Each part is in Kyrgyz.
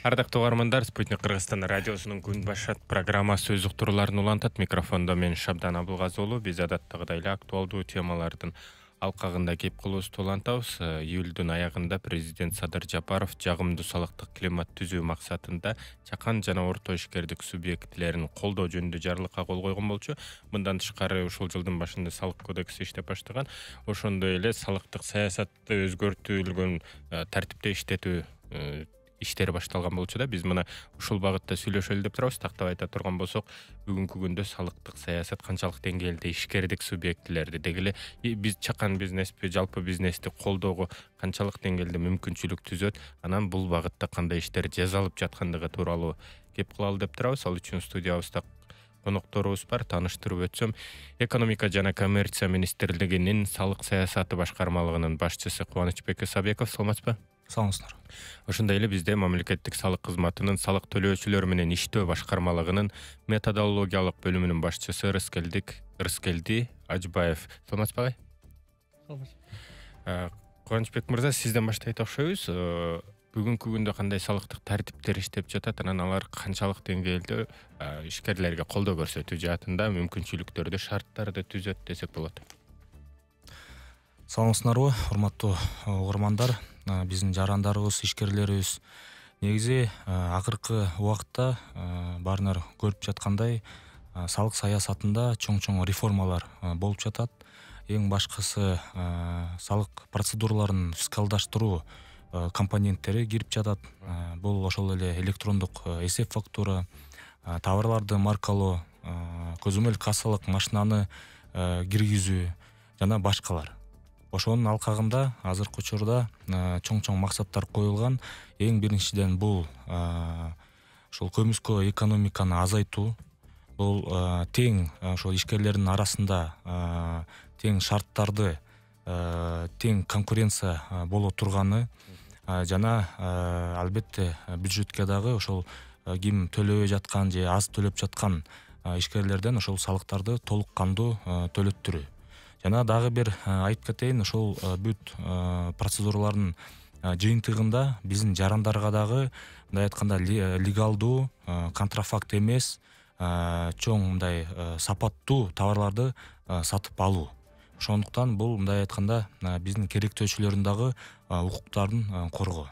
Ардактуу угармандар, Спутник Кыргызстан радиосунун күн башат программасы өз уктурууларын улантат. Микрофондо мен Шабдан Абылгазы уулу. Биз адаттагыдай эле актуалдуу темалардын алкагында кеп кылуубузду улантабыз. Июлдун аягында президент Садыр Жапаров жагымдуу салыктык климат түзүү максатында чакан жана орто ишкердик субъектилерин колдоо жөнүндө жарлыкка кол койгон болчу. Мындан тышкары ушул жылдын башында салык кодекси иштеп баштаган. Ошондой эле салыктык саясатты өзгөртүлгөн тартипте иштетүү иштери башталган болчу да. Биз мына ушул багытта сүйлөшөлү деп турабыз. Тактап айта турган болсок, бүгүнкү күндө салыктык саясат канчалык деңгээлде ишкердик субъектилерди деги эле биз чакан бизнеспи, жалпы бизнести колдоого канчалык деңгээлде мүмкүнчүлүк түзөт, анан бул багытта кандай иштер жасалып жаткандыгы тууралуу кеп кылалы деп турабыз. Ал үчүн студиябызда конокторубуз бар. Тааныштырып өтсөм, экономика жана коммерция министрлигинин салык саясаты башкармалыгынын башчысы Кубанычбек Исабеков. Саламатсызбы? Саламатсыздар. Ошондой эле бизде мамлекеттик салык кызматынын салык төлөөчүлөр менен иштөө башкармалыгынын методологиялык бөлүмүнүн башчысы Рыскелди Ажбаев. Саламатсызбы? Саламатсыз. Кубанычбек мырза, сизден баштайт окшойбуз. Бүгүнкү күндө кандай салыктык тартиптер иштеп жатат, анан алар канчалык деңгээлде ишкерлерге колдоо көрсөтүү жаатында мүмкүнчүлүктөрдү, шарттарды түзөт десек болот? Саламатсыздарбы, урматтуу угармандар. Биздин жарандарыбыз, ишкерлерибиз негизи акыркы убакытта баарыңар көрүп жаткандай салык саясатында чоң реформалар болуп жатат. Эң башкысы салык процедураларын фискалдаштыруу компоненттери кирип жатат. Бул ошол эле электрондук эсеп фактура, товарларды маркалоо, көзөмөл кассалык машинаны киргизүү жана башкалар. Ошонун алкагында азыркы учурда чоң максаттар коюлган. Эң биринчиден бул ошол көмүскө экономиканы азайтуу. Бул тең ошол ишкерлердин арасында тең шарттарды, тең конкуренция боло турганы жана албетте бюджетке дагы ошол ким төлөбөй жаткан же аз төлөп жаткан ишкерлерден ошол салыктарды толук кандуу төлөттүрүү. Жана дагы бир айтып кетейин, ошол бүт процедуралардын жыйынтыгында биздин жарандарга дагы мындай айтканда легалдуу, контрафакт эмес, чоң мындай сапаттуу товарларды сатып алуу. Ошондуктан бул мындай айтканда биздин керектөөчүлөрдүн дагы укуктарын коргоо.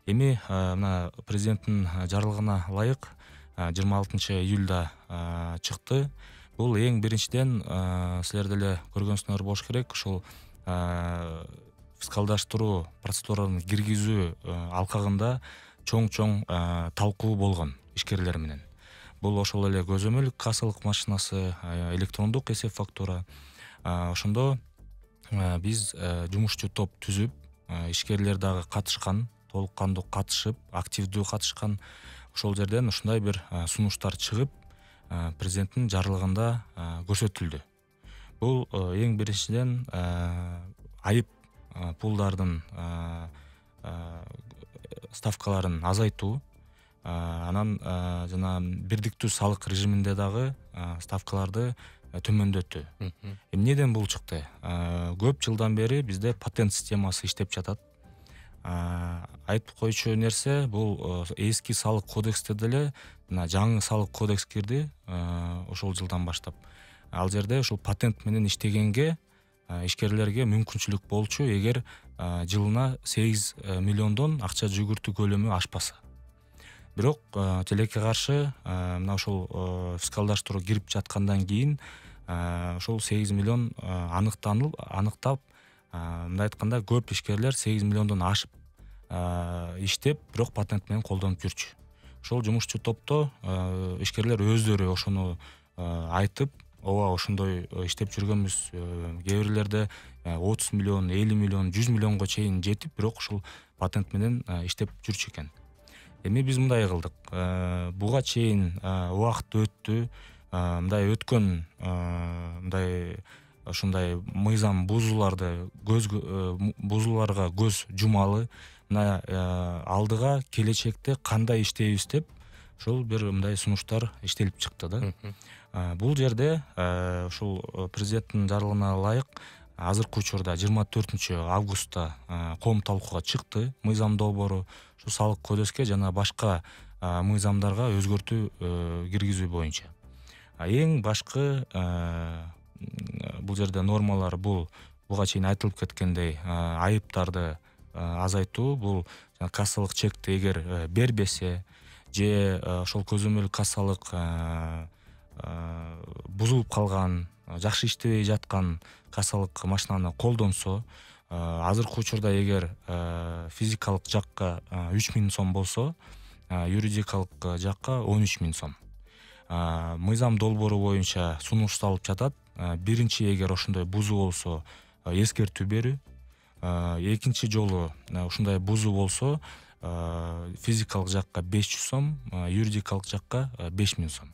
Эми мына президенттин жарлыгына ылайык 26-июлда чыкты. Бул эң биринчиден силер деле көргөнсүңөр болуш керек, ушул фискалдаштыруу процедураларын киргизүү алкагында чоң талкуу болгон ишкерлер менен. Бул ошол эле көзөмөл кассалык машинасы, электрондук эсеп фактура. Ошондо биз жумушчу топ түзүп, ишкерлер дагы катышкан, толук кандуу катышып, активдүү катышкан. Ошол жерден ушундай бир сунуштар чыгып, президенттин жарлыгында көрсөтүлдү. Бул эң биринчиден айып пулдардын ставкаларын азайтуу, анан жана бирдиктүү салык режиминде дагы ставкаларды төмөндөтүү. Эмнеден бул чыкты? Көп жылдан бери бизде патент системасы иштеп жатат. Айтып койчу нерсе, бул эски салык кодексте деле жаңы салык кодекс кирди ошол жылдан баштап. Ал жерде ушул патент менен иштегенге ишкерлерге мүмкүнчүлүк болчу, эгер жылына 8 миллиондон акча жүгүртүү көлөмү ашпаса. Бирок тилекке каршы мына ошол фискалдаштыруу кирип жаткандан кийин ошол 8 миллион аныктап, мындай айтканда көп ишкерлер 8 миллиондон ашып иштеп, бирок патент менен колдонуп жүрчү. Ошол жумушчу топто ишкерлер өздөрү ошону айтып, ооба ошондой иштеп жүргөнбүз, кээ бирлерде 30 миллион, 50 миллион, 100 миллионго чейин жетип, бирок ушул патент менен иштеп жүрчү экен. Эми биз мындай кылдык. Буга чейин убакыт өттү. Мындай өткөн ушундай мыйзам бузууларга көз жумалы. Мына алдыга келечекте кандай иштейбиз деп ошол бир мындай сунуштар иштелип чыкты да. Бул жерде ушул президенттин жарлыгына ылайык азыркы учурда 24 августта коом талкууга чыкты мыйзам долбоору ушу салык кодекске жана башка мыйзамдарга өзгөртүү киргизүү боюнча. Эң башкы бул жерде нормалар буга чейин айтылып кеткендей айыптарды азайтуу, бул кассалык чекти эгер бербесе же ошол көзөмөл кассалык бузулуп калган, жакшы иштебей жаткан кассалык машинаны колдонсо, азыркы учурда эгер физикалык жакка 3000 сом болсо, юридикалык жакка 13000 сом. Мыйзам долбоору боюнча сунушталып жатат. Биринчи эгер ошондой бузуу болсо эскертүү берүү, экинчи жолу ушундай бузуу болсо физикалык жакка 500 сом, юридикалык жакка 5000 сом.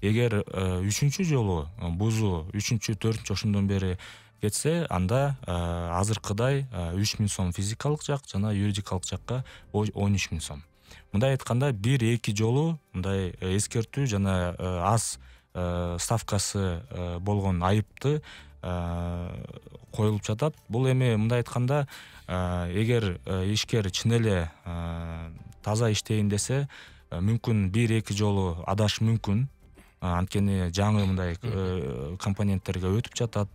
Эгер үчүнчү жолу бузуу, үчүнчү, төртүнчү ошондон бери кетсе, анда азыркыдай 3000 сом физикалык жак жана юридикалык жакка 13000 сом. Мындай айтканда, 1-2 жолу мындай эскертүү жана аз ставкасы болгон айыпты коюлуп жатат. Бул эми мындай айтканда, эгер ишкер чын эле таза иштейин десе, мүмкүн 1-2 жолу адашы мүмкүн. Анткени жаңы мындай компоненттерге өтүп жатат.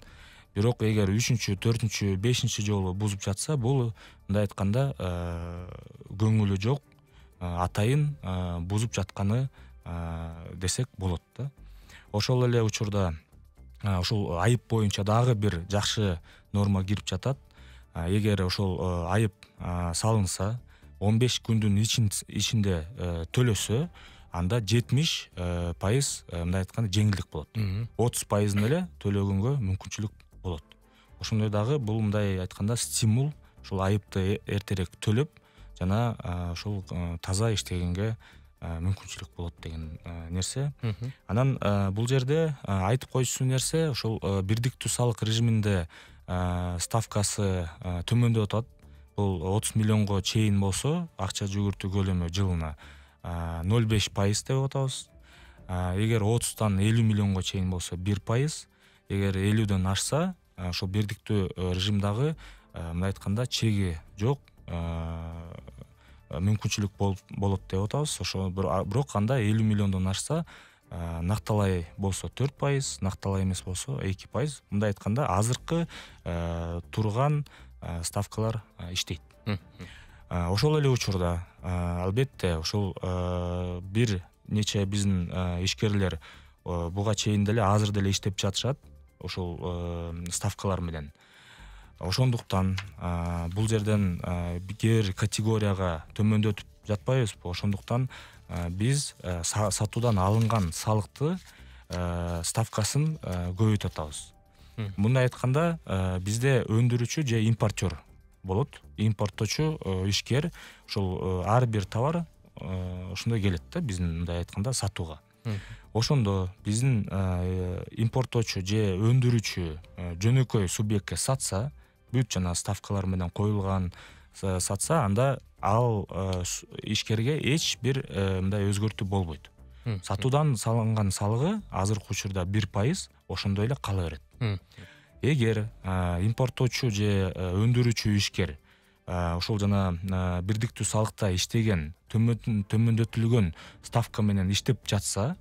Бирок эгер 3-чү, 4-чү, 5-чи жолу бузуп жатса, бул мындай айтканда көңүлү жок, атайын бузуп жатканы десек болот да. Ошол эле учурда ошол айып боюнча дагы бир жакшы норма кирип жатат. Эгер ошол айып салынса, 15 күндүн ичинде төлөсө, анда 70% мындай айтканда жеңилдик болот. 30% эле төлөгөнгө мүмкүнчүлүк болот. Ошондой дагы бул мындай айтканда стимул, ушул айыпты эртерээк төлөп жана ошол таза иштегенге мүмкүнчүлүк болот деген нерсе. Анан бул жерде айтып коючу нерсе, ошол бирдиктүү салык режиминде ставкасы төмөндөп атат. Бул 30 миллионго чейин болсо, акча жүгүртүү көлөмү жылына 0,5% деп атабыз. Эгер 30-тан 50 миллионго чейин болсо 1%, эгер 50-дөн ашса, ошол бирдиктүү режимдагы мындай айтканда чеги жок мүмкүнчүлүк болот деп атабыз. Ошо бирок анда 50 миллиондон ашса, накталай болсо 4%, накталай эмес болсо 2%. Мындай айтканда азыркы турган ставкалар иштейт. Ошол эле учурда албетте ошол бир нече биздин ишкерлер буга чейин деле азыр деле иштеп жатышат ошол ставкалар менен. Ошондуктан бул жерден кээ бир категорияга төмөндөтүп жатпайбызбы? Ошондуктан биз сатуудан алынган салыкты ставкасын көбөйтүп атабыз. Мындай айтканда, бизде өндүрүүчү же импортер болот. Импорттоочу ишкер ошол ар бир товар ошондой келет да, биздин мындай айтканда сатууга. Ошондо биздин импорттоочу же өндүрүүчү жөнөкөй субъектке сатса, бүт жана ставкалар менен коюлган сатса, анда ал ишкерге эч бир мындай өзгөртүү болбойт. Сатуудан салынган салыгы азыркы учурда 1%, ошондой эле кала берет. Эгер импорттоочу же өндүрүүчү ишкер ошол жана бирдиктүү салыкта иштеген, төмөндөтүлгөн ставка менен иштеп жатса,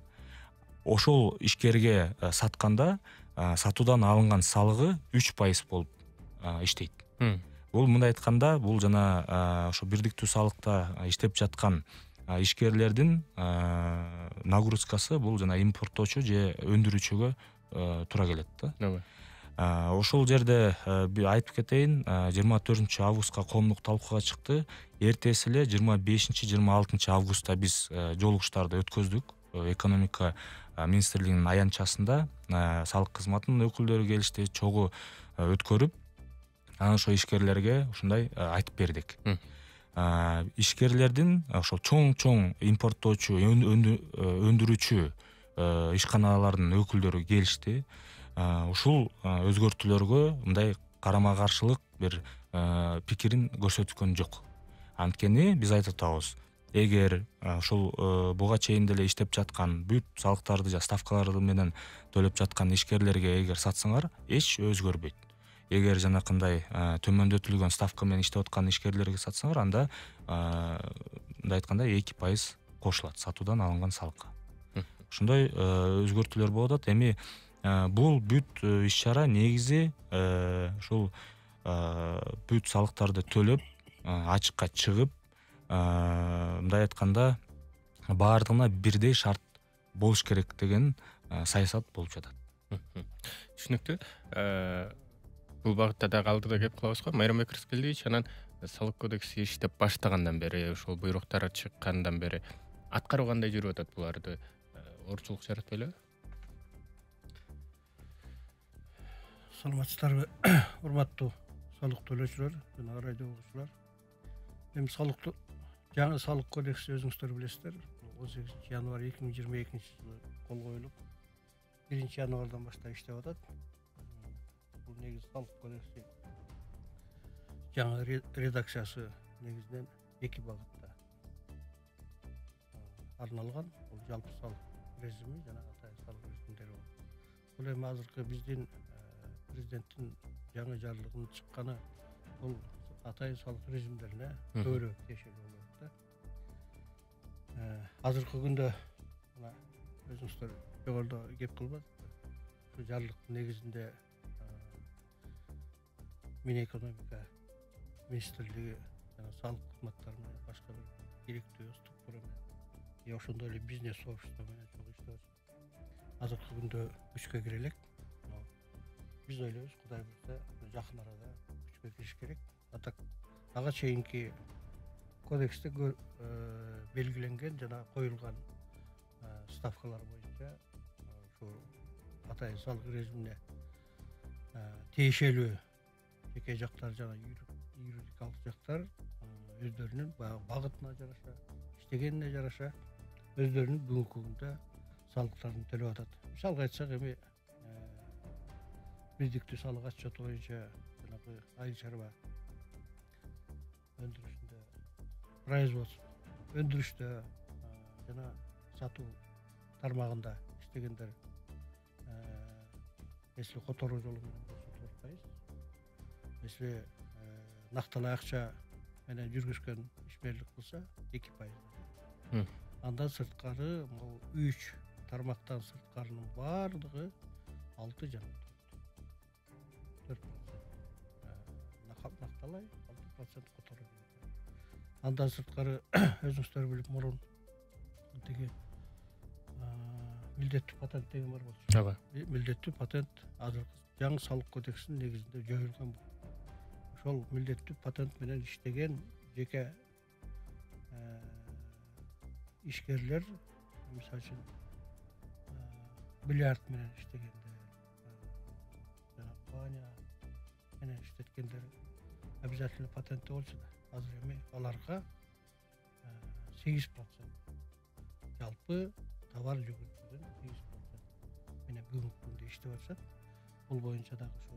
ошол ишкерге сатканда сатуудан алынган салыгы 3% болуп иштейт. Бул мындай айтканда, бул жана ошо бирдиктүү салыкта иштеп жаткан ишкерлердин нагрузкасы бул жана импорттоочу же өндүрүүчүгө туура келет да. Ошол жерде айтып кетейин, 24 августка коомдук талкууга чыкты. Эртеси эле 25-26 августта биз жолугуштарды өткөздүк. Экономика министрлигинин аянтчасында салык кызматынын өкүлдөрү келишти, чогуу өткөрүп, анан ошо ишкерлерге ушундай айтып бердик. Ишкерлердин ошол чоң импорттоочу, өндүрүүчү ишканалардын өкүлдөрү келишти. Ушул өзгөртүүлөргө мындай карама каршылык бир пикирин көрсөткөн жок. Анткени биз айтып атабыз, эгер ушул буга чейин деле иштеп жаткан бүт салыктарды же ставкаларды менен төлөп жаткан ишкерлерге эгер сатсаңар, эч өзгөрбөйт. эгер жанакындай төмөндөтүлгөн ставка менен иштеп аткан ишкерлерге сатсаңар, анда мындай айтканда 2% кошулат сатуудан алынган салыкка. Ушундай өзгөртүүлөр болуп атат. Эми бул бүт иш-чара негизи ушул бүт салыктарды төлөп, ачыкка чыгып, мындай айтканда баардыгына бирдей шарт болуш керек деген саясат болуп жатат. Түшүнүктүү. Бул багытта дагы алдыда кеп калабыз го. Майрамбек Рыскелдиевич, анан салык кодекси иштеп баштагандан бери, ушул буйруктар чыккандан бери аткаруу кандай жүрүп атат буларды? Орчулук жаратпайлы? Саламатсыздарбы, урматтуу салык төлөөчүлөр жана радио угуучулар. Эми жаңы салык кодекси өзүңүздөр билесиздер, 18 январь 2022 жылы кол коюлуп, 1 январдан баштап иштеп атат. Бул негизи салык кодекси жаңы редакциясы негизинен 2 багытта арналган. Бул жалпы салык режими жана атайын салык режимдери бар. Бул эми азыркы биздин президенттин жаңы жарлыгынын чыкканы бул атайын салык режимдерине көбүрөөк тиешелүү болот да. Азыркы күндө мына өзүңүздөр жогоруда кеп кылбадык. Ушул жарлыктын негизинде Минэкономика министрлиги жана салык кызматтары менен башка бир керектүү структура менен ошондой эле бизнес сообщество менен чогуу иштеп атат. Азыркы күндө күчкө кире элек. Биз ойлойбуз, Кудай буйрса, жакын арада күчкө кириш керек. Ага чейинки кодексте белгиленген жана коюлган ставкалар боюнча ушул атайын салык режимине тиешелүү жеке жактар жана юридикалык жактар өздөрүнүн багытына жараша, иштегенине жараша өздөрүнүн бүгүнкү күндө салыктарын төлөп атат. Мисалга айтсак, эми бирдиктүү салык отчету боюнча жанагы айыл чарба өндүрүшүндө, производство өндүрүштө жана сатуу тармагында иштегендер если которуу жолу менен болсо 4%, если накталай акча менен жүргүзгөн ишмерлик кылса 2%. Андан сырткары 3 тармактан сырткарынын баардыгы 6 жана 4%. Накталай 6% которуу. Андан сырткары өзүңүздөр билип мурун тиги милдеттүү патент деген бар болчу. Ооба. Милдеттүү патент азыр жаңы салык кодексинин негизинде жоюлган. Ошол милдеттүү патент менен иштеген жеке ишкерлер, мисалы үчүн бильярд менен иштегендер, жана баня менен иштеткендер обязательно патентте болчу да. Азыр эми аларга 8% жалпы товар жүгүртүүдөн 8% менен бүгүнкү күндө иштеп атышат. Бул боюнча дагы ушу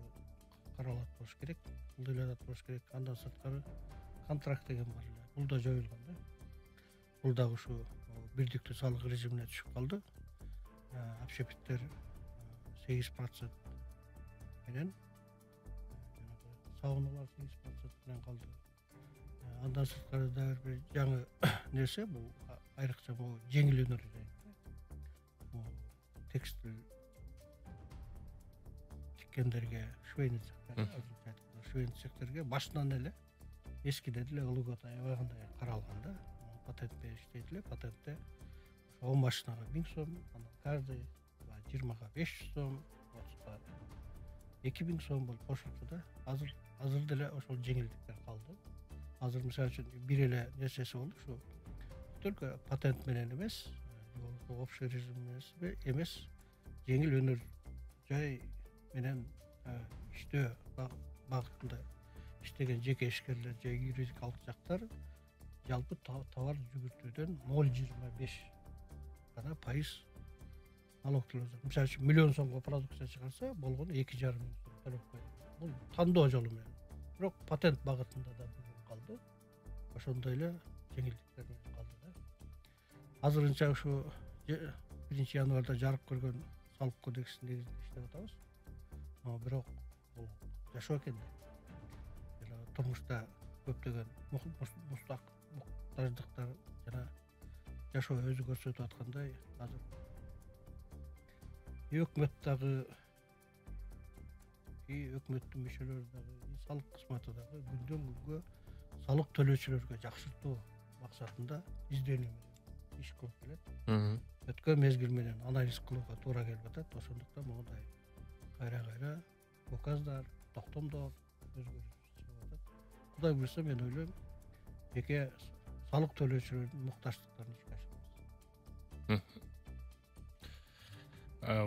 каралат болуш керек, кылдыйланат болуш керек. Андан сырткары контракт деген бар эле. Бул да жоюлган да. Бул дагы ушу бирдиктүү салык режимине түшүп калды. Общепиттер 8% менен, сауналар 8% менен калды. Андан сырткары дагы бир жаңы нерсе, бул айрыкча бул жеңил өнөр жайында. Бул текстиль тиккендерге, швейный цехтерге башынан эле эскиден эле ылгат аябагындай каралган да. Патент менен иштейт эле, патентте 10 машинага 1000 сом, анан каждый 20га 500 сом, 30га 2000 сом болуп кошулду да. Азыр деле ошол жеңилдиктер калды. Азыр мисалы үчүн бир эле нерсеси болду, ушу только патент менен эмес, общий режим эмес, жеңил өнөр жай менен иштөө багытында иштеген жеке ишкерлер же юридикалык жактар жалпы товар жүгүртүүдөн 0,25 гана пайыз налог төлөйт. Мисалы үчүн миллион сомго продукция чыгарса, болгону 2,5 миң сом төлөп коет. Бул тандоо жолу менен. Бирок патент багытында да калды. Ошондой эле жеңилдиктер менен калды да. Азырынча ушу 1 январда жарык көргөн салык кодексинин негизинде иштеп атабыз. Бирок бул жашоо экен да. Жана турмушта көптөгөн муктаждыктар жана жашоо өзү көрсөтүп аткандай азыр өкмөт дагы өкмөттүн мүчөлөрү дагы салык кызматы дагы күндөн күнгө салык төлөөчүлөргө жакшыртуу максатында изденүү менен иш кылып келет. Өткөн мезгил менен анализ кылууга туура келип атат. Ошондуктан мондай кайра указдар, токтомдор өзгөрүш чыгып атат. Кудай буюрса мен ойлойм, жеке салык төлөөчүлөрдүн муктаждыктарын ишке ашырабыз.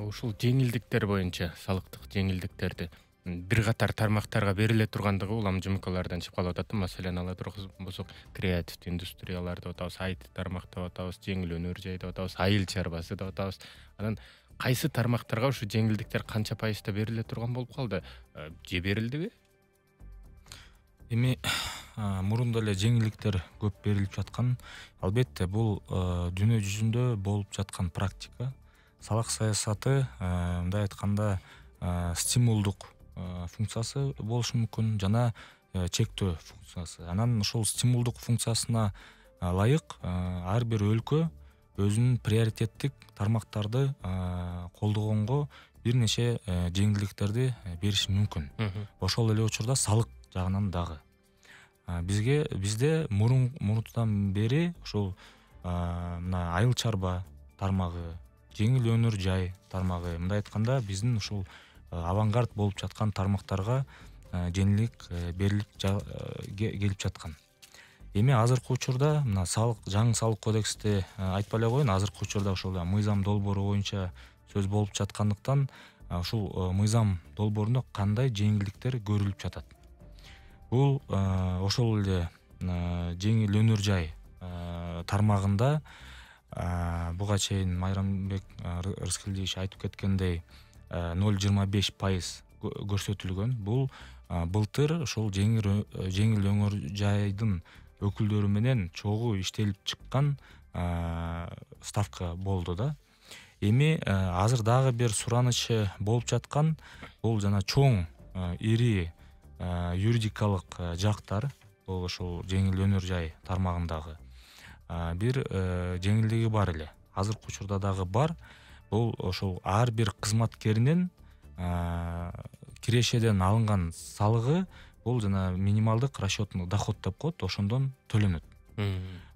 Ушул жеңилдиктер боюнча салыктык жеңилдиктерди бир катар тармактарга бериле тургандыгы улам ЖМКлардан чыгып калып атат. Маселен ала турсак креативдүү индустриялар деп атабыз, IT тармак деп атабыз, жеңил өнөр жай деп атабыз, айыл чарбасы деп атабыз. Анан кайсы тармактарга ушу жеңилдиктер канча пайызда бериле турган болуп калды? Же берилдиби? Эми мурун деле жеңилдиктер көп берилип жаткан. Албетте бул дүйнө жүзүндө болуп жаткан практика. Салык саясаты мындай айтканда стимулдук функциясы болушу мүмкүн, жана чектөө функциясы. Анан ошол стимулдук функциясына ылайык ар бир өлкө өзүнүн приоритеттик тармактарды колдогонго бир нече жеңилдиктерди бериши мүмкүн. Ошол эле учурда салык жагынан дагы бизде мурунтан бери ушул мына айыл чарба тармагы, жеңил өнөр жай тармагы, мындай айтканда биздин ушул авангард болуп жаткан тармактарга жеңилдик берилип келип жаткан. Эми азыркы учурда мына жаңы салык кодексте айтпай эле коеюн, азыркы учурда ошол мыйзам долбоору боюнча сөз болуп жаткандыктан ушул мыйзам долбоорунда кандай жеңилдиктер көрүлүп жатат. Бул ошол эле жеңил өнөр жай тармагында буга чейин Майрамбек Рыскелдиевич айтып кеткендей 0,25% көрсөтүлгөн. Бул былтыр ошол жеңил өнөр жайдын өкүлдөрү менен чогуу иштелип чыккан ставка болду да. Эми азыр дагы бир суранычы болуп жаткан, бул жана чоң ири юридикалык жактар, бул ошол жеңил өнөр жай тармагындагы бир жеңилдиги бар эле. Азыркы учурда дагы бар. Бул ошол ар бир кызматкеринин кирешеден алынган салыгы, бул жана минималдык расчетный доход деп коет, ошондон төлөнөт.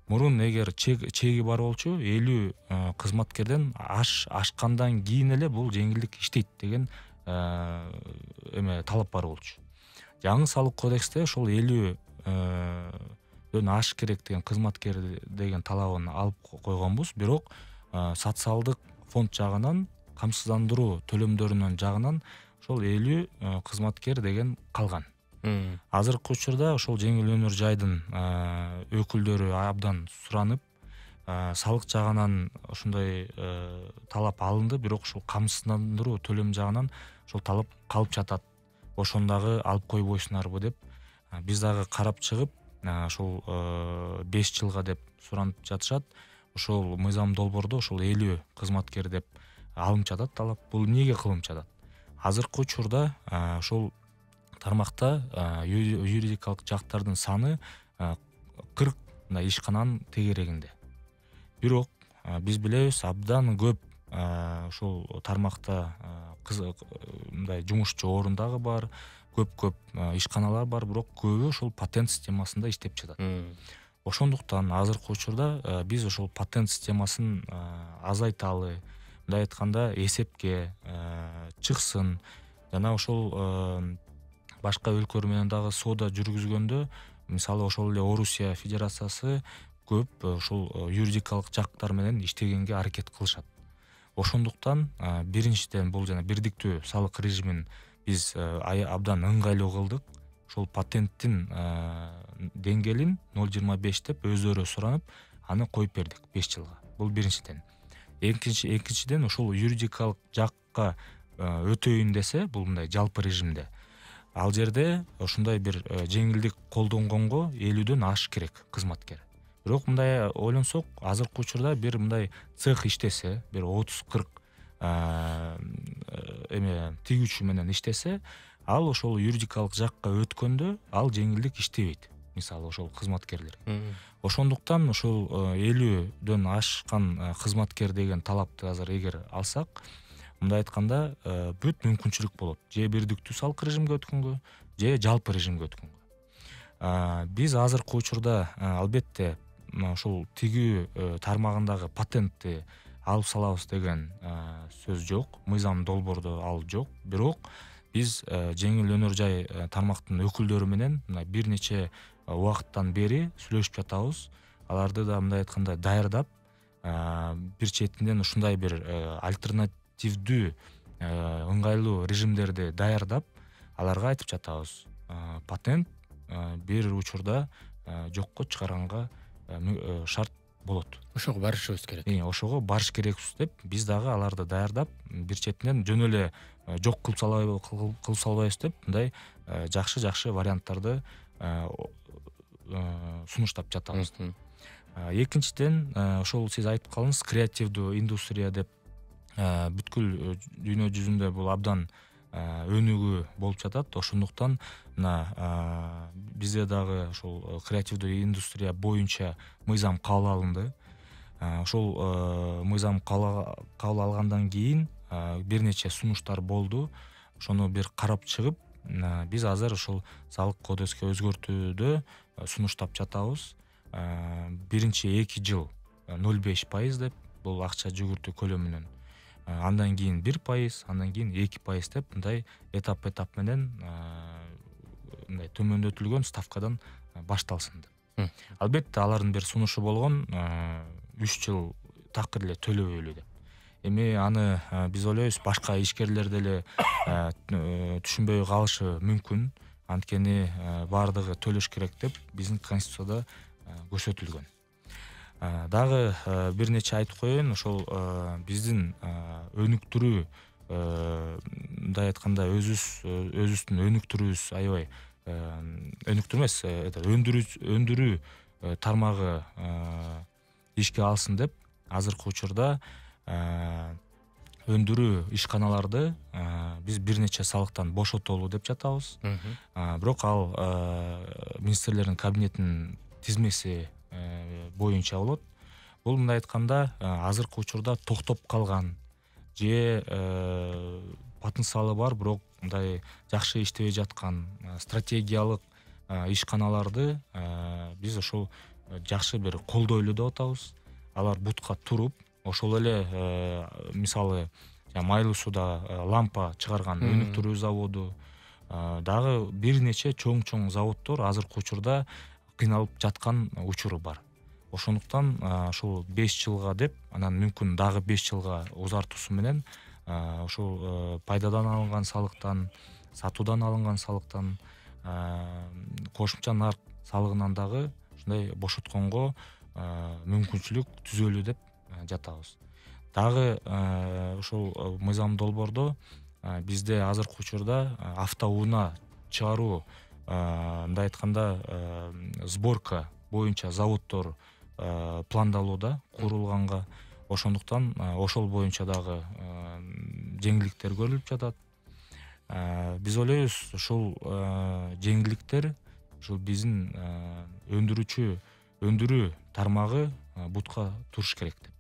Мурун эгер чеги бар болчу, 50 кызматкерден ашкандан кийин эле бул жеңилдик иштейт деген талап бар болчу. Жаңы салык кодексте ошол 50 аш керек деген кызматкер деген талабын алып койгонбуз, бирок социалдык фонд жагынан, камсыздандыруу төлөмдөрүнүн жагынан ошол 50 кызматкер деген калган. Азыркы учурда ошол жеңил өнөр жайдын өкүлдөрү абдан суранып, салык жагынан ошондой талап алынды, бирок ошол камсыздандыруу төлөм жагынан ошол талап калып жатат. Ошондагы алып койбойсуңарбы деп биз дагы карап чыгып, ошол 5 жылга деп суранып жатышат. Ошол мыйзам долбоордо ошол 50 кызматкер деп алынып жатат талап. Бул эмнеге кылынып жатат? Азыркы учурда ошол тармакта юридикалык жактардын саны 40 ишкананын тегерегинде. Бирок биз билебиз, абдан көп ошол тармакта мындай жумушчу орун дагы бар, көп ишканалар бар, бирок көбү ошол патент системасында иштеп жатат. Ошондуктан азыркы учурда биз ошол патент системасын азайталы, мындай айтканда эсепке чыксын, жана ошол башка өлкөлөр менен дагы соода жүргүзгөндө, мисалы ошол эле Орусия Федерациясы көп ошол юридикалык жактар менен иштегенге аракет кылышат. Ошондуктан биринчиден бул жана бирдиктүү салык режимин биз абдан ыңгайлуу кылдык. Ошол патенттин деңгээлин 0,25 деп өздөрү суранып, аны коюп бердик 5 жылга. Бул биринчиден. Экинчиден ошол юридикалык жакка өтөйүн десе, бул мындай жалпы режимде. Ал жерде ошондой бир жеңилдик колдонгонго 50дөн аш керек кызматкер. Бирок мындай ойлонсок, азыркы учурда бир мындай цех иштесе, бир 30-40 тигүүчү менен иштесе, Ал ошол юридикалык жакка өткөндө ал жеңилдик иштебейт, мисалы ошол кызматкерлер. Ошондуктан ошол 50дөн ашкан кызматкер деген талапты азыр эгер алсак, мындай айтканда бүт мүмкүнчүлүк болот. Же бирдиктүү салык режимге өткөнгө, же жалпы режимге өткөнгө. Биз азыркы учурда албетте ошол тигүү тармагындагы патентти алып салабыз деген сөз жок. Мыйзам долбоордо ал жок. Бирок биз жеңил өнөр жай тармактын өкүлдөрү менен мына бир нече убакыттан бери сүйлөшүп жатабыз. Аларды да мындай айтканда даярдап, бир четинен ушундай бир альтернативдүү ыңгайлуу режимдерди даярдап, аларга айтып жатабыз. Патент бир учурда жокко чыгарганга шарт болот. Ошого барышыбыз керек. Ошого барыш керекпиз деп, биз дагы аларды даярдап, бир четинен жөн эле жок кылып салбайбыз деп, мындай жакшы варианттарды сунуштап жатабыз. Экинчиден, ошол сиз айтып калдыңыз, креативдүү индустрия деп, бүткүл дүйнө жүзүндө бул абдан өнүгүү болуп жатат. Ошондуктан мына бизде дагы ошол креативдүү индустрия боюнча мыйзам кабыл алынды. Ошол мыйзам кабыл алгандан кийин бир нече сунуштар болду. Ошону бир карап чыгып, биз азыр ошол салык кодекске өзгөртүүдө сунуштап жатабыз. Биринчи 2 жыл 0,5% деп, бул акча жүгүртүү көлөмүнөн. Андан кийин 1%, андан кийин 2% деп, мындай этап менен мындай төмөндөтүлгөн ставкадан башталсын деп. Албетте алардын бир сунушу болгон 3 жыл такыр эле төлөбөйлү деп. Эми аны биз ойлойбуз башка ишкерлер деле түшүнбөй калышы мүмкүн. Анткени баардыгы төлөш керек деп биздин конституцияда көрсөтүлгөн. Дагы бир нече айтып коеюн, ошол биздин өнүктүрүү, мындай айтканда өзүбүздүн өнүктүрүүбүз аябай өнүктүрүү эмес, өндүрүү тармагы ишке алсын деп, азыркы учурда өндүрүү ишканаларды биз бир нече салыктан бошотолу деп жатабыз. Бирок ал министрлердин кабинетинин тизмеси боюнча болот. Бул мындай айтканда азыркы учурда токтоп калган же потенциалы бар, бирок мындай жакшы иштебей жаткан стратегиялык ишканаларды биз ошол жакшы бир колдойлу деп атабыз. Алар бутка туруп, ошол эле мисалы майлуу сууда лампа чыгарган өнүктүрүү заводу, дагы бир нече чоң заводдор азыркы учурда кыйналып жаткан учуру бар. Ошондуктан ошол 5 жылга деп, анан мүмкүн дагы 5 жылга узартуусу менен ошол пайдадан алынган салыктан, сатуудан алынган салыктан, кошумча нарк салыгынан дагы ушундай бошотконго мүмкүнчүлүк түзөлү деп жатабыз. Дагы ошол мыйзам долбоордо бизде азыркы учурда автоунаа чыгаруу, мындай айтканда сборка боюнча заводдор пландалууда, курулганга. Ошондуктан ошол боюнча дагы жеңилдиктер көрүлүп жатат. Биз ойлойбуз, ошол жеңилдиктер ошол биздин өндүрүү тармагы бутка туруш керек деп.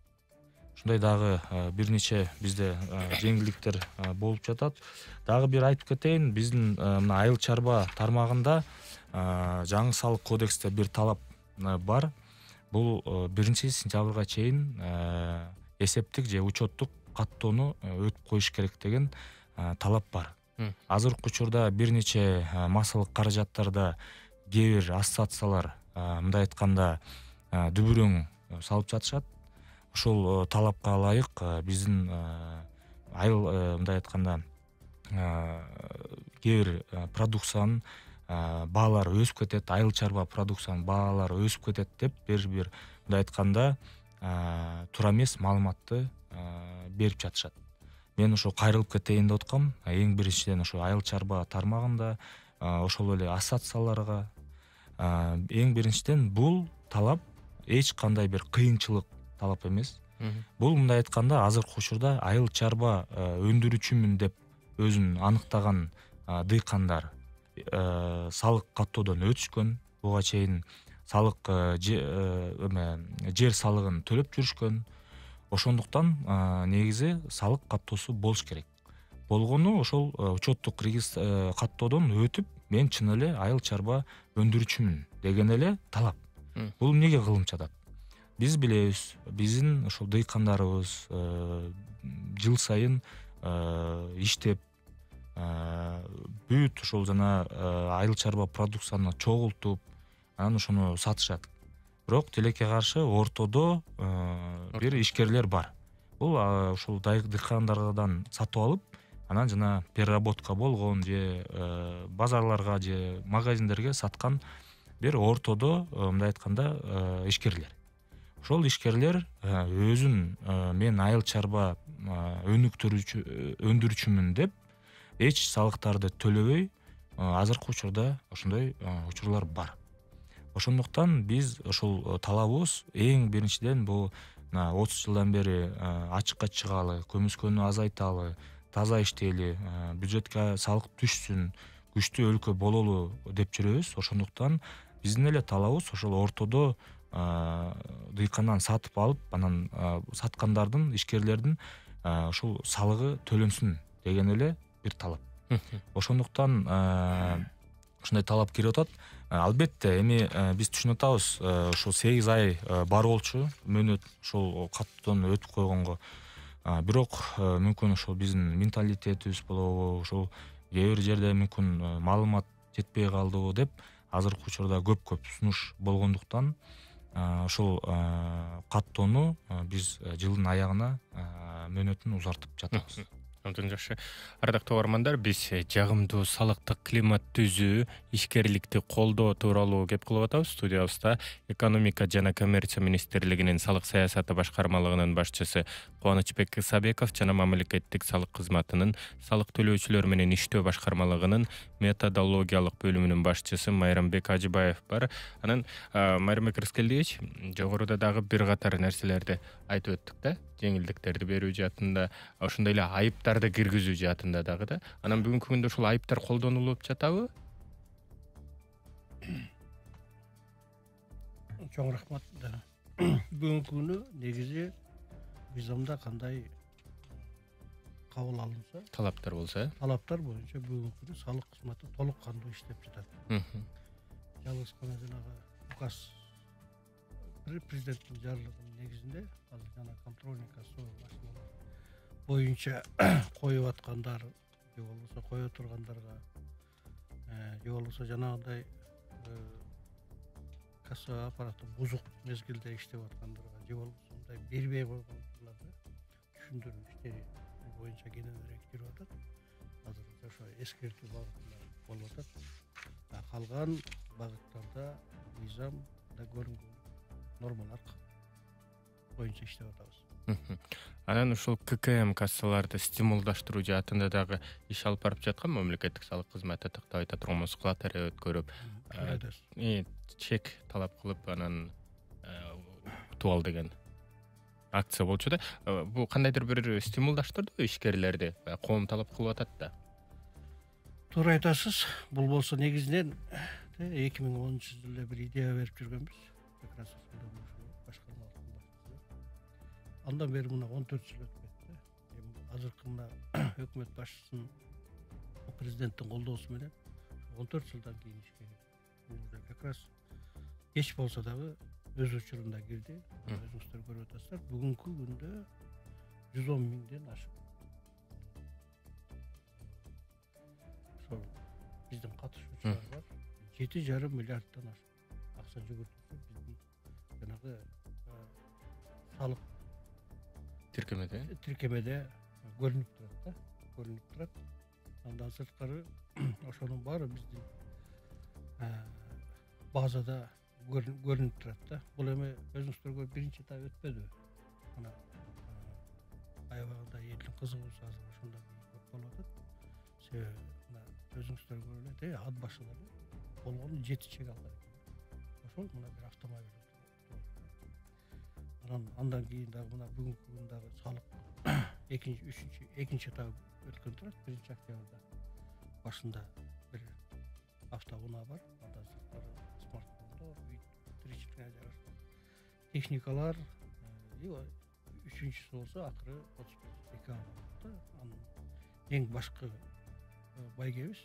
Ушундай дагы бир нече бизде жеңилдиктер болуп жатат. Дагы бир айтып кетейин, биздин мына айыл чарба тармагында жаңы салык кодексте бир талап бар. Бул 1-сентябрга чейин эсептик же учеттук каттоону өтүп коюш керек деген талап бар. Азыркы учурда бир нече массалык каражаттарда кээ бир ассоциациялар мындай айтканда дүбүрөң салып жатышат. Ошол талапка ылайык биздин айыл мындай айтканда кээ бир продукциянын баалары өсүп кетет, айыл чарба продукциянын баалары өсүп кетет деп бир мындай айтканда туура эмес маалыматты берип жатышат. Мен ошо кайрылып кетейин деп аткам. Эң биринчиден ошо айыл чарба тармагында, ошол эле ассоциацияларга эң биринчиден бул талап эч кандай бир кыйынчылык талап эмес. Бул мындай айтканда азыркы учурда айыл чарба өндүрүүчүмүн деп өзүн аныктаган дыйкандар салык каттоодон өтүшкөн, буга чейин салык жер салыгын төлөп жүрүшкөн. Ошондуктан негизи салык каттоосу болуш керек. Болгону ошол учеттук каттоодон өтүп, мен чын эле айыл чарба өндүрүүчүмүн деген эле талап. Бул эмнеге кылым чатат? Биз билебиз, биздин ошол дыйкандарыбыз жыл сайын иштеп, бүт ошол жана айыл чарба продукцияны чогултуп, анан ошону сатышат. Бирок тилекке каршы ортодо бир ишкерлер бар. Бул ошол дыйкандардан сатып алып, анан жана переработка болгон же базарларга же магазиндерге саткан бир ортодо, мындай айтканда, ишкерлер. Ошол ишкерлер өзүн мен айыл чарба өндүрүүчүмүн деп эч салыктарды төлөбөй азыркы учурда ошондой учурлар бар. Ошондуктан биз ошол талабыбыз эң биринчиден бул 30 жылдан бери ачыкка чыгалы, көмүскөнү азайталы, таза иштейли, бюджетке салык түшсүн, күчтүү өлкө бололу деп жүрөбүз. Ошондуктан биздин эле талабыбыз ошол ортодо дыйкандан сатып алып, анан саткандардын, ишкерлердин ошол салыгы төлөнсүн деген эле бир талап. Ошондуктан ушундай талап кирип атат. Албетте, эми биз түшүнүп атабыз, ошол 8 ай бар болчу мөөнөт ошол каттоодон өтүп койгонго. Бирок мүмкүн ошол биздин менталитетибиз болобу, ошол кээ бир жерде мүмкүн маалымат жетпей калдыбы деп азыркы учурда көп сунуш болгондуктан ошол каттоону биз жылдын аягына мөөнөтүн узартып жатабыз. Абдан жакшы. Ардактуу угармандар, биз жагымдуу салыктык климат түзүү, ишкерликти колдоо тууралуу кеп кылып атабыз. Студиябызда экономика жана коммерция министрлигинин салык саясаты башкармалыгынын башчысы Кубанычбек Исабеков жана мамлекеттик салык кызматынын салык төлөөчүлөр менен иштөө башкармалыгынын методологиялык бөлүмүнүн башчысы Майрамбек Ажыбаев бар. Анан Майрамбек Рыскелдиевич, жогоруда дагы бир катар нерселерди айтып өттүк да. Жеңилдиктерди берүү жаатында, ошондой эле айыптарды киргизүү жаатында дагы да. Анан бүгүнкү күндө ушул айыптар колдонулуп жатабы? Чоң рахмат. Бүгүнкү күнү негизи мыйзамда кандай кабыл алынса, Талаптар болсо, талаптар боюнча бүгүнкү күнү салык кызматы толук кандуу иштеп жатат. Жалгыз гана жанагы указ президенттин жарлыгынын негизинде азыр жана контрольный кассовый машиналар боюнча коюп аткандар, же болбосо кое тургандарга, же болбосо жанагындай кассовый аппараты бузук мезгилде иштеп аткандарга, же болбосо мындай бербей койгондорго түшүндүрүү иштери боюнча кененирээк жүрүп атат. Азыр ошо эскертүү багытында болуп атат. Калган багыттарда мыйзамда көрүнгөн нормалар боюнча иштеп атабыз. Анан ушул ККМ кассаларды стимулдаштыруу жаатында дагы иш алып барып жаткан мамлекеттик салык кызматы тактап айта турган болсок, лотерея өткөрүп, чек талап кылып, анан утуп ал деген акция болчу да. Бул кандайдыр бир стимулдаштырдыбы ишкерлерди? Коом талап кылып атат да. Туура айтасыз. Бул болсо негизинен 2010-жылы бир идея берип жүргөнбүз. Как раз андан бери мына 14 жыл өтүп кетти. Азыркы мына өкмөт башчысынын, президенттин колдоосу менен 14 жылдан кийин ишке бул как раз кеч болсо дагы өз учурунда кирди. Өзүңүздөр көрүп атасыздар. Бүгүнкү күндө 110 миңден ашык. Ошол биздин катышуучулар бар. 7,5 миллиарддан ашык акча жүгүртүлсө биздин жанагы салык тиркемеде көрүнүп турат да, көрүнүп турат. Андан сырткары ошонун баары биздин базада көрүнүп турат да. Бул эми өзүңүздөргө биринчи этап өтпөдү. Мына аябагында элдин кызыгуусу азыр ошондо көп болуп атат. Себеби мына өзүңүздөр көрүп эле ат башында болгону 7 чек алган экен. Ошол мына бир автомобиль. Андан кийин дагы мына бүгүнкү күндө дагы салык экинчи этап өткөн турат 1 октябрда. башында бир автоунаа бар, андан сырткары смартфондор, тиричиликке жараша техникалар, үчүнчүсү болсо акыры 35 декабрда анын эң башкы байгебиз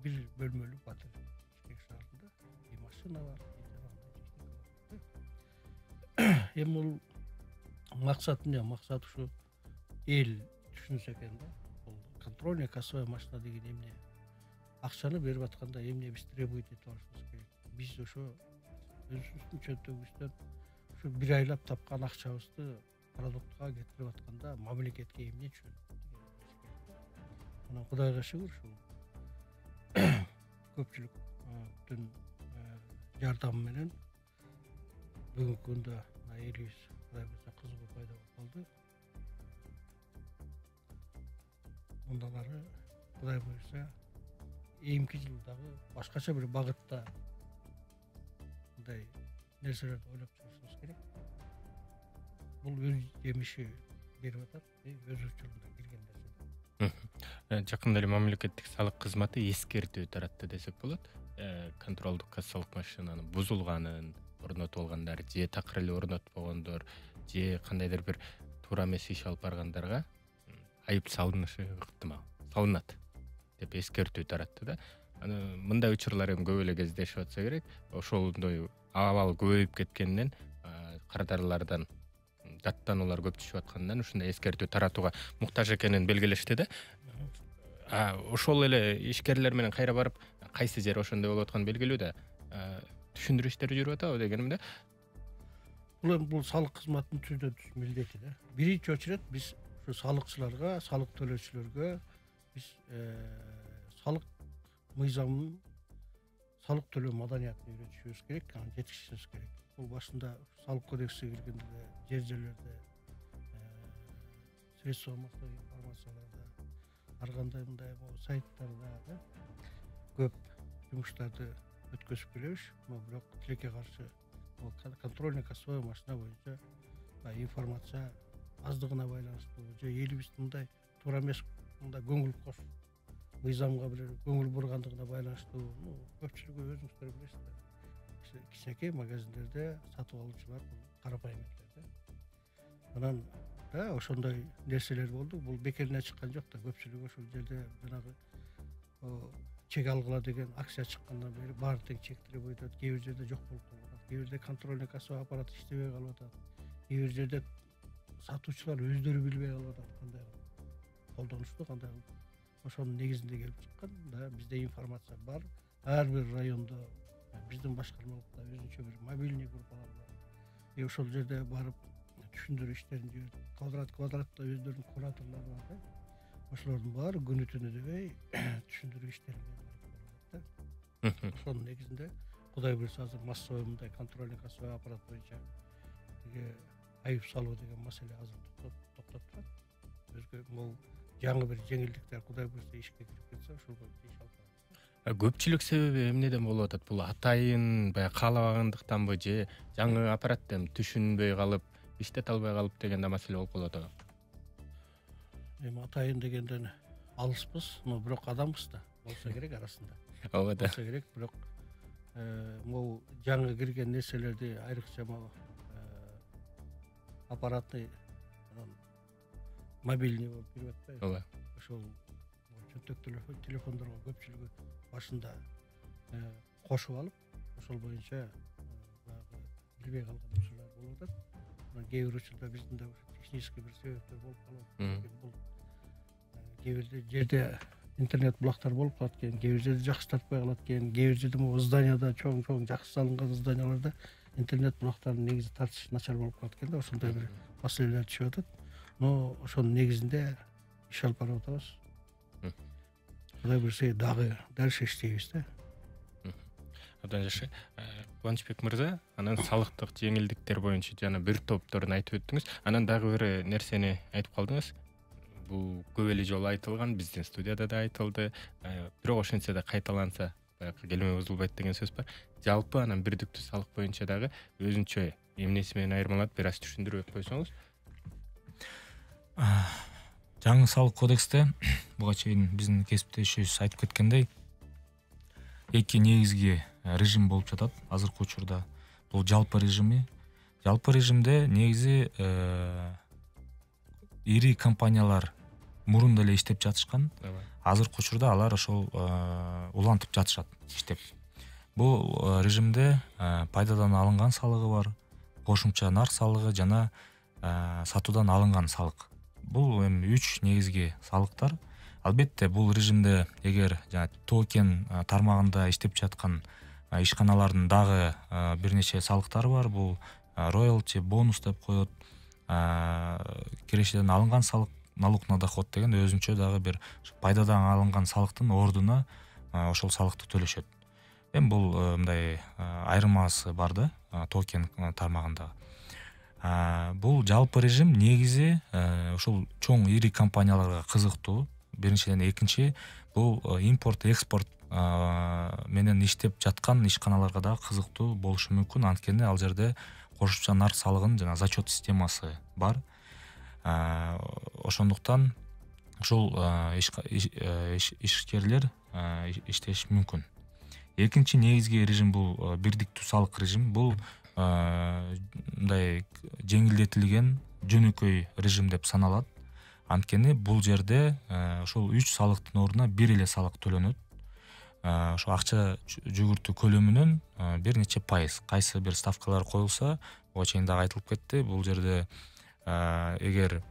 бир бөлмөлүү батир Бишкек шаарында машина бар, эми бул максаты эмне? Максаты ушу эл түшүнсө экен да. Бул контрольный кассовая машина деген эмне? Акчаны берип атканда эмне биз требовать этип алышыбыз керек. Биз ошо өзүбүздүн чөнтөгүбүздөн ушу бир айлап тапкан акчабызды продуктка кетирип атканда мамлекетке эмне түшөт? Анан Кудайга шүгүр ушул көпчүлүктүн жардамы менен бүгүнкү күндө элибиз Кудай буйрса кызыгуу пайда болуп калды. Мындан ары Кудай буйрса эми жылдагы башкача бир багытта мындай нерселерди ойлоп чыгышыбыз керек. Бул өз жемиши берип атат, өз учурунда кирген нерсе. Жакында эле мамлекеттик салык кызматы эскертүү таратты десек болот. Контролдук кассалык машинанын бузулганын, орнотуп алгандар же такыр эле орнотпогондор же кандайдыр бир туура эмес иш алып баргандарга айып салынышы ыктымал, салынат деп эскертүү таратты да. Мындай учурлар эми көп эле кездешип атса керек. Ошондой абал көбөйүп кеткенден кардарлардан даттануулар көп түшүп аткандан ушундай эскертүү таратууга муктаж экенин белгилешти да. Ошол эле ишкерлер менен кайра барып кайсы жери ошондой болуп атканы белгилүү да. Түшүндүрүү иштери жүрүп атабы дегеним да. Бул салык кызматынын түздөн түз милдети да. Биринчи очередь биз ушу салыкчыларга, салык төлөөчүлөргө биз салык мыйзамын, салык төлөө маданиятын үйрөтүшүбүз керек, аны жеткизишибиз керек. Бул башында салык кодексине киргенде жер жерлерде средства массовой информацияларда ар кандай мындай сайттарда көп жумуштарды өткөзүп келебиз. Бирок тилекке каршы контрольный кассовая машина боюнча информация аздыгына байланыштуу же элибиздин мындай туура эмес мындай көңүл кош мыйзамга бир көңүл бургандыгына байланыштуу көпчүлүгү өзүңүздөр билесиздер. Кичинекей магазиндерде сатып алуучулар карапайым эле. Анан ошондой нерселер болду. Бул бекерине чыккан жок да. Көпчүлүгү ошол жерде жанагы чек алгыла деген акция чыккандан бери баары тең чектирип өтөт. Кээ бир жерде жок болуп калып атат. Кээ бир жерде контрольный кассовый аппарат иштебей калып атат. Кээ бир жерде сатуучулар өздөрү билбей калып атат кандай колдонушту, кандай ошонун негизинде келип чыккан да. Бизде информация бар. Ар бир райондо биздин башкармалыкта өзүнчө бир мобильный группалар бар. Ошол жерде барып түшүндүрүү иштерин жүрүп, квадратта өздөрүнүн кураторлору бар да. Ошолордун баары күнү түнү дебей түшүндүрүү иштерин алып да. Ошонун негизинде Кудай буйрса азыр массовый мындай контрольный кассовый аппарат боюнча айып салуу деген маселе азыр токтоп турат. Өзгө могу жаңы бир жеңилдиктер Кудай буйрса ишке кирип кетсе ошол боюнча иш алып барат. Көпчүлүк себеби эмнеден болуп атат? Бул атайын баягы каалабагандыктанбы же жаңы аппараттан түшүнбөй калып, иштете албай калып деген да маселе болуп калып атабы? Эми атайын дегенден алыспыз, но бирок адамбыз да. Болсо керек арасында. Ооба да. Болсо керек, бирок могу жаңы кирген нерселерди айрыкча могу аппаратный мобильный болуп кирип атпайбы? Ооба. Ошол чөнтөк телефондорго көпчүлүгү башында кошуп алып, ошол боюнча баягы билбей калган учурлар болуп атат. Кээ бир учурда биздин да технический бир себептер болуп калат. Бул кээ бир жерде интернет булактар болуп калат экен, кээ бир жерде жакшы тартпай калат экен, кээ бир жерде могу зданияда чоң жакшы салынган зданияларда интернет булактарынын негизи тартыш начар болуп калат экен да. Ошондой бир маселелер түшүп атат. Но ошонун негизинде иш алып барып атабыз. Кудай буйрса дагы дальше иштейбиз да. Абдан жакшы. Кубанычбек мырза, анан салыктык жеңилдиктер боюнча жана бир топторун айтып өттүңүз. Анан дагы бир нерсени айтып калдыңыз. Бул көп эле жолу айтылган, биздин студияда да айтылды. Бирок ошентсе да кайталанса, баягы келме бузулбайт деген сөз бар. Жалпы анан бирдиктүү салык боюнча дагы өзүнчө эмнеси менен айырмаланат, бир аз түшүндүрүп койсоңуз. жаңы салык кодексте буга чейин биздин кесиптешибиз айтып кеткендей эки негизги режим болуп жатат азыркы учурда. Бул жалпы режими. Жалпы режимде негизи ири компаниялар мурун деле иштеп жатышкан. Азыркы учурда алар ошол улантып жатышат иштеп. Бул режимде пайдадан алынган салыгы бар, кошумча нарк салыгы жана сатуудан алынган салык. Бул эми 3 негизги салыктар. Албетте бул режимде эгер жана токен тармагында иштеп жаткан ишканалардын дагы бир нече салыктары бар. Бул роялти, бонус деп коет. Кирешеден алынган салык, налог на доход деген өзүнчө дагы бир пайдадан алынган салыктын ордуна ошол салыкты төлөшөт. Эми бул мындай айырмасы бар да токен тармагында. Бул жалпы режим негизи ошол чоң ири компанияларга кызыктуу. Биринчиден, экинчи бул импорт экспорт менен иштеп жаткан ишканаларга да кызыктуу болушу мүмкүн. Анткени ал жерде кошумча нарк салыгынын жана зачет системасы бар. Ошондуктан ушул ишкерлер иштеши мүмкүн. Экинчи негизги режим бул бирдиктүү салык режим. Бул мындай жеңилдетилген жөнөкөй режим деп саналат. Анткени бул жерде ошол 3 салыктын ордуна бир эле салык төлөнөт. Ошо акча жүгүртүү көлөмүнөн бир нече пайыз кайсы бир ставкалар коюлса, буга чейин дагы айтылып кетти. Бул жерде эгер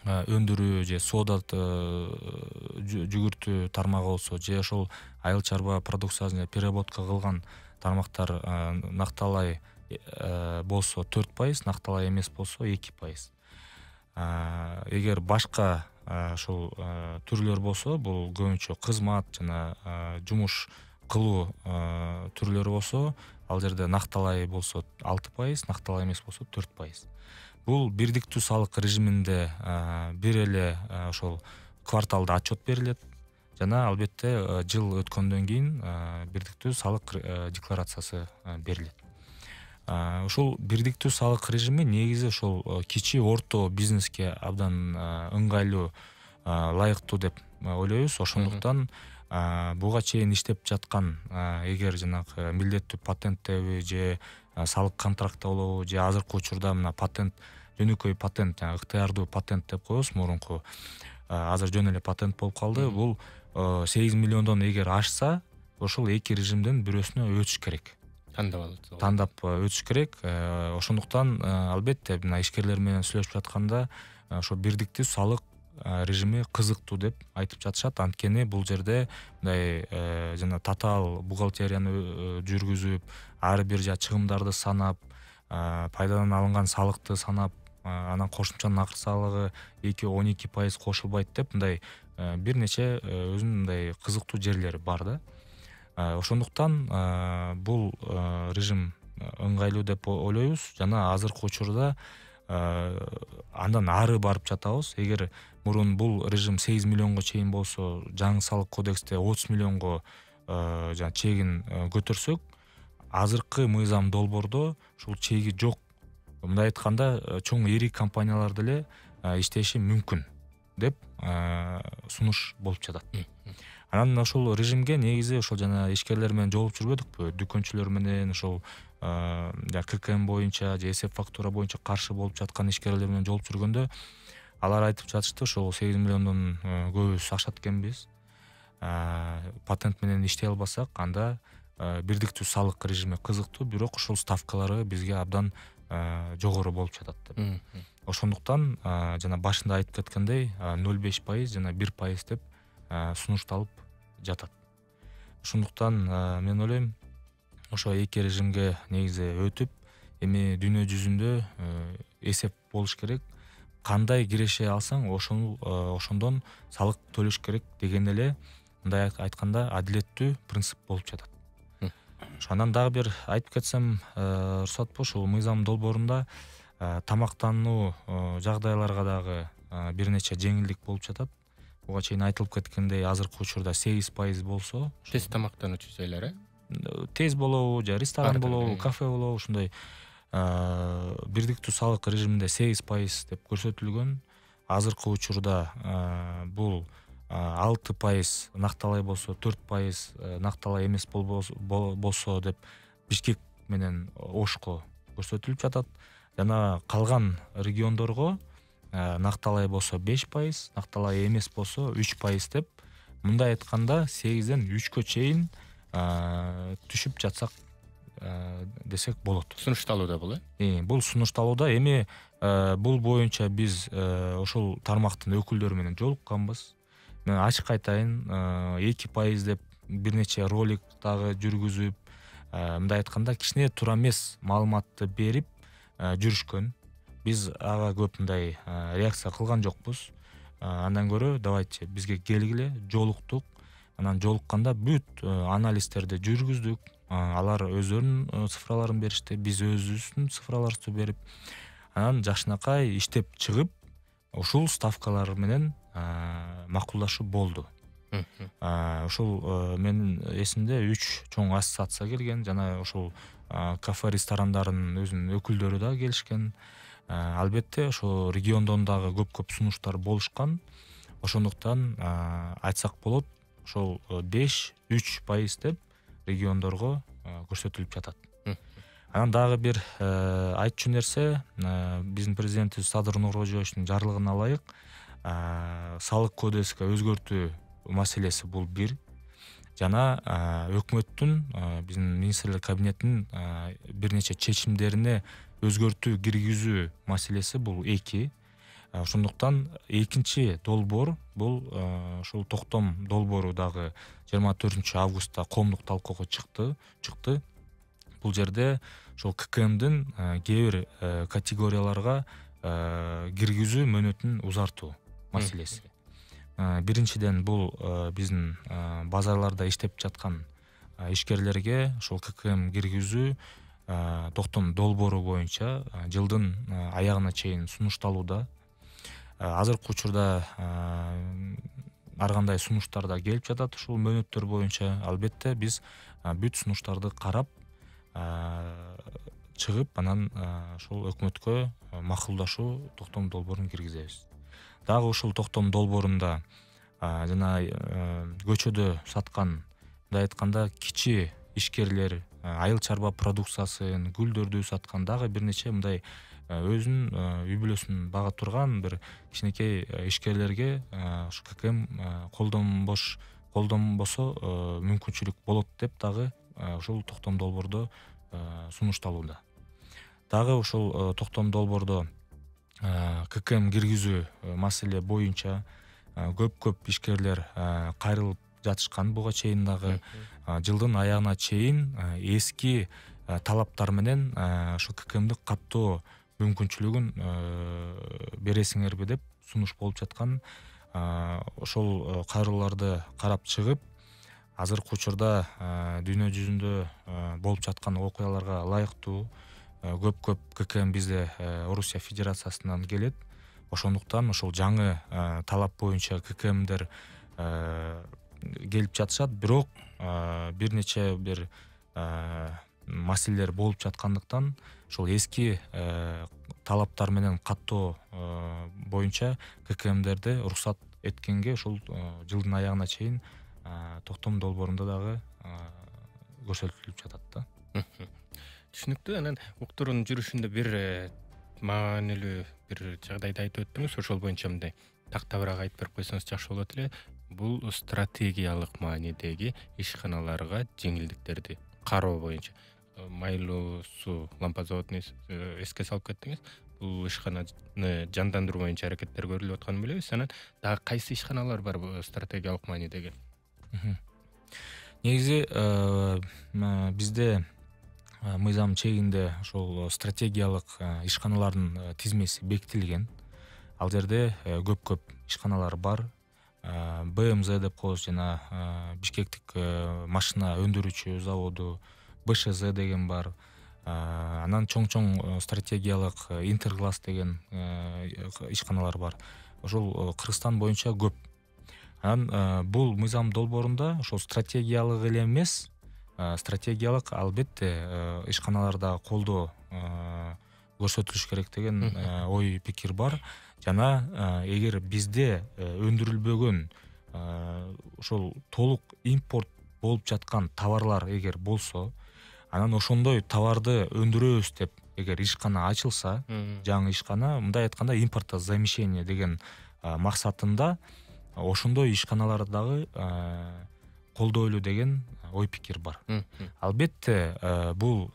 өндүрүү же соода жүгүртүү тармагы болсо, же ошол айыл чарба продукциясын переработка кылган тармактар накталай болсо 4%, накталай эмес болсо 2%. Эгер башка ошол түрлөр болсо, бул көбүнчө кызмат жана жумуш кылуу түрлөрү болсо, ал жерде накталай болсо 6%, накталай эмес болсо 4%. Бул бирдиктүү салык режиминде бир эле ошол кварталда отчет берилет жана албетте жыл өткөндөн кийин бирдиктүү салык декларациясы берилет. Ушул бирдиктүү салык режими негизи ошол кичи орто бизнеске абдан ыңгайлуу, ылайыктуу деп ойлойбуз. Ошондуктан буга чейин иштеп жаткан эгер жанагы милдеттүү патенттеби же салык контракты болобу, же азыркы учурда мына патент, жөнөкөй патент, ыктыярдуу патент деп коебуз, мурунку азыр жөн эле патент болуп калды. Бул 8 миллиондон эгер ашса, ошол эки режимден бирөөсүнө өтүш керек. Тандап өтүш керек. Ошондуктан албетте мына ишкерлер менен сүйлөшүп жатканда ошо бирдиктүү салык режими кызыктуу деп айтып жатышат. Анткени бул жерде мындай жана татаал бухгалтерияны жүргүзүп, ар бир чыгымдарды санап, пайдадан алынган салыкты санап, анан кошумча нарк салыгы 2-12% кошулбайт деп мындай бир нече өзүнүн мындай кызыктуу жерлери бар да. Ошондуктан бул режим ыңгайлуу деп ойлойбуз жана азыркы учурда андан ары барып жатабыз. Эгер мурун бул режим 8 миллионго чейин болсо, жаңы салык кодексте 30 миллионго жана чегин көтөрсөк, азыркы мыйзам долбоордо ушул чеги жок. Мындай айтканда, чоң ири компаниялар деле иштеши мүмкүн деп сунуш болуп жатат. Анан ошол режимге негизи ошол жана ишкерлер менен жолугуп жүрбөдүкпү? Дүкөнчүлөр менен ошол ККМ боюнча же эсеп фактура боюнча каршы болуп жаткан ишкерлер менен жолугуп жүргөндө алар айтып жатышты, ошол 8 миллиондон көбүбүз акчат экенбиз. Патент менен иштей албасак, анда бирдиктүү салык режими кызыктуу, бирок ошол ставкалары бизге абдан жогору болуп жатат деп. Ошондуктан жана башында айтып кеткендей 0,5% жана 1% деп сунушталып жатат. Ошондуктан мен ойлойм, ошо эки режимге негизи өтүп, эми дүйнө жүзүндө эсеп болуш керек. Кандай киреше алсаң, ошондон салык төлөш керек деген эле, мындай айтканда, адилеттүү принцип болуп жатат. Анан дагы бир айтып кетсем, уруксатпы, ушул мыйзам долбоорунда тамактануу жагдайларга дагы бир нече жеңилдик болуп жатат. Буга чейин айтылып кеткендей, азыркы учурда 8% болсо, тез тамактануучу жайлар, тез болобу, же ресторан болобу, кафе болобу, ушундай бирдиктүү салык режиминде 8% деп көрсөтүлгөн. азыркы учурда бул 6% накталай болсо 4% накталай эмес болсо деп Бишкек менен Ошко көрсөтүлүп жатат. Жана калган региондорго накталай болсо 5%, накталай эмес болсо 3% деп, мындай айтканда 8ден 3кө чейин түшүп жатсак десек болот. Сунушталууда бул, Бул сунушталууда. Эми бул боюнча биз ошол тармактын өкүлдөрү менен жолукканбыз. Мен ачык айтайын, 2% деп бир нече ролик дагы жүргүзүп, мындай айтканда кичине туура эмес маалыматты берип жүрүшкөн. Биз ага көп мындай реакция кылган жокпуз. Андан көрө давайте бизге келгиле, жолуктук. Анан жолукканда бүт анализдерди жүргүздүк. Алар өздөрүнүн цифраларын беришти, биз өзүбүздүн цифраларыбызды берип, анан жакшынакай иштеп чыгып, ушул ставкалар менен макулдашуу болду. Ушул менин эсимде 3 чоң ассоциация келген, жана ушул кафе ресторандарынын өзүнүн өкүлдөрү да келишкен. Албетте ошо региондон дагы көп сунуштар болушкан. Ошондуктан айтсак болот, ошол 5-3% деп региондорго көрсөтүлүп жатат. Анан дагы бир айтчу нерсе, биздин президентибиз Садыр Нуркожоевичтин жарлыгына ылайык салык кодекске өзгөртүү маселеси бул бир. Жана өкмөттүн, биздин министрлик кабинетинин бир нече чечимдерине өзгөртүү киргизүү маселеси бул 2. Ошондуктан экинчи долбоор бул ушул токтом долбоору дагы 24 августта коомдук талкууга чыкты. Бул жерде ошол ККМдин кээ бир категорияларга киргизүү мөөнөтүн узартуу маселеси. Биринчиден бул биздин базарларда иштеп жаткан ишкерлерге ошол ККМ киргизүү токтом долбоору боюнча жылдын аягына чейин сунушталууда. Азыркы учурда ар кандай сунуштар да келип жатат ушул мөөнөттөр боюнча. Албетте биз бүт сунуштарды карап чыгып, анан ушул өкмөткө макулдашуу токтом долбоорун киргизебиз. Дагы ушул токтом долбоорунда жана көчөдө саткан, мындай айтканда кичи ишкерлер, айыл чарба продукциясын, гүлдөрдү саткан дагы бир нече мындай өзүнүн үй бүлөсүн бага турган бир кичинекей ишкерлерге ушу ККМ колдонбосо мүмкүнчүлүк болот деп дагы ушул токтом долбоордо сунушталууда. Дагы ушул токтом долбоордо ККМ киргизүү маселе боюнча көп ишкерлер кайрылып жатышкан буга чейин дагы. Жылдын аягына чейин эски талаптар менен ошо ККМди каттоо мүмкүнчүлүгүн бересиңерби деп сунуш болуп жаткан. Ошол кайрылууларды карап чыгып, азыркы учурда дүйнө жүзүндө болуп жаткан окуяларга ылайыктуу көп ККМ бизде Орусия Федерациясынан келет. Ошондуктан ошол жаңы талап боюнча ККМдер келип жатышат, бирок бир нече бир маселелер болуп жаткандыктан ошол эски талаптар менен каттоо боюнча ККМдерди уруксат эткенге ушул жылдын аягына чейин токтом долбоорунда дагы көрсөтүлүп жатат да. Түшүнүктүү. Анан уктуруунун жүрүшүндө бир маанилүү бир жагдайды айтып өттүңүз. Ошол боюнча мындай тактабыраак айтып берип койсоңуз жакшы болот эле. Бул стратегиялык маанидеги ишканаларга жеңилдиктерди кароо боюнча. Майлуу суу лампа заводун эске салып кеттиңиз. Бул ишкананы жандандыруу боюнча аракеттер көрүлүп атканын билебиз. Анан дагы кайсы ишканалар бар бул стратегиялык маанидеги? Негизи бизде мыйзам чегинде ошол стратегиялык ишканалардын тизмеси бекитилген. Ал жерде көп ишканалар бар. БМЗ деп коебуз, жана Бишкектик машина өндүрүүчү заводу, БШЗ деген бар. Анан чоң стратегиялык Интерглаз деген ишканалар бар. Ошол Кыргызстан боюнча көп. Анан бул мыйзам долбоорунда ошол стратегиялык эле эмес, стратегиялык албетте ишканаларда колдоо көрсөтүлүш керек деген ой пикир бар. Жана эгер бизде өндүрүлбөгөн ошол толук импорт болуп жаткан товарлар эгер болсо, анан ошондой товарды өндүрөбүз деп эгер ишкана ачылса, жаңы ишкана, мындай айтканда импортозамещение деген максатында ошондой ишканаларды дагы колдойлу деген ой пикир бар. Албетте бул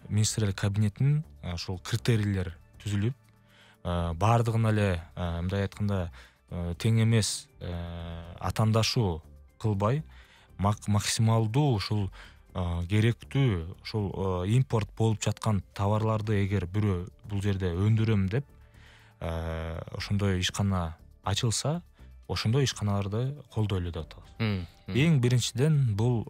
министрлер кабинетинин ошол критерийлер түзүлүп, баардыгын эле мындай айтканда тең эмес атаандашуу кылбай, максималдуу ушул керектүү ушул импорт болуп жаткан товарларды эгер бирөө бул жерде өндүрөм деп ошондой ишкана ачылса, ошондой ишканаларды колдойлу деп атабыз. Эң биринчиден бул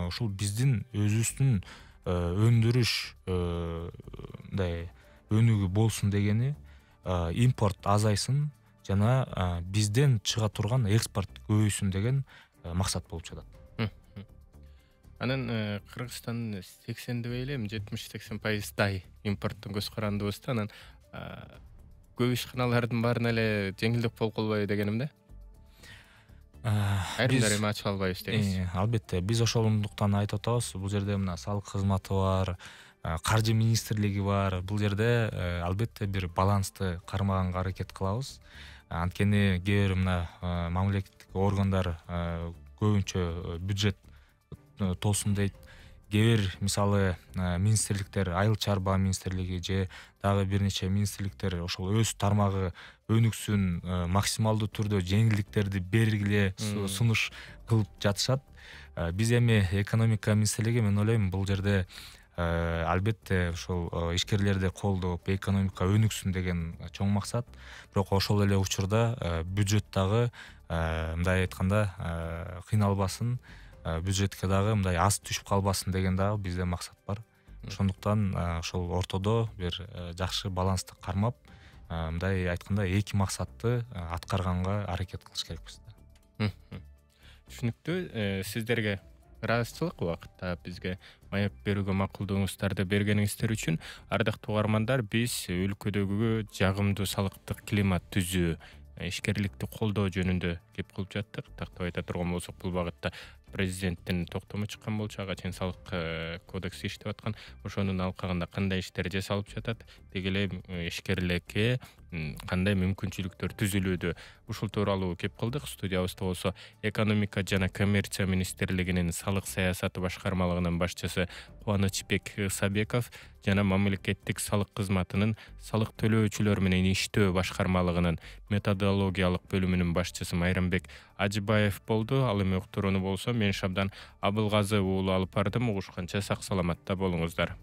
ушул биздин өзүбүздүн өндүрүш мындай өнүгүү болсун дегени, импорт азайсын жана бизден чыга турган экспорт көбөйсүн деген максат болуп жатат. Анан Кыргызстан 80 деп эйлейм, 70-80% импорттун көз карандыбызда, анан көп ишканалардын баарына эле жеңилдик болуп калбайбы дегеним да. Айрымдар эми ача албайбыз дейбиз. Албетте, биз ошондуктан айтып атабыз, бул жерде мына салык кызматы бар, каржы министрлиги бар. Бул жерде албетте бир балансты кармаганга аракет кылабыз. Анткени кээ бир мына мамлекеттик органдар көбүнчө бюджет толсун дейт. Кээ бир мисалы министрликтер, айыл чарба министрлиги же дагы бир нече министрликтер ошол өз тармагы өнүксүн, максималдуу түрдө жеңилдиктерди бергиле сунуш кылып жатышат. Биз эми экономика министрлиги, мен ойлойм, бул жерде албетте ошол ишкерлерди колдоп, экономика өнүксүн деген чоң максат. Бирок ошол эле учурда бюджет дагы мындай айтканда кыйналбасын, бюджетке дагы мындай аз түшүп калбасын деген дагы бизде максат бар. Ошондуктан ошол ортодо бир жакшы балансты кармап, мындай айтканда эки максатты аткарганга аракет кылыш керекпиз. Түшүнүктүү. Сиздерге ыраазычылык убакытта бизге маек берүүгө макулдугуңуздарды бергениңиздер үчүн. Ардактуу угармандар, биз өлкөдөгү жагымдуу салыктык климат түзүү, ишкерликти колдоо жөнүндө кеп кылып жаттык. Тактап айта турган болсок, бул багытта президенттин токтому чыккан болчу, ага чейин салык кодекси иштеп аткан. Ошонун алкагында кандай иштер жасалып жатат, деги эле ишкерликке кандай мүмкүнчүлүктөр түзүлүүдө, ушул тууралуу кеп кылдык. Студиябызда болсо экономика жана коммерция министрлигинин салык саясаты башкармалыгынын башчысы Кубанычбек Сабеков жана мамлекеттик салык кызматынын салык төлөөчүлөр менен иштөө башкармалыгынын методологиялык бөлүмүнүн башчысы Майрамбек Ажыбаев болду. Ал эми уктурууну болсо мен Шабдан Абылгазы уулу алып бардым. Угушканча сак саламатта болуңуздар.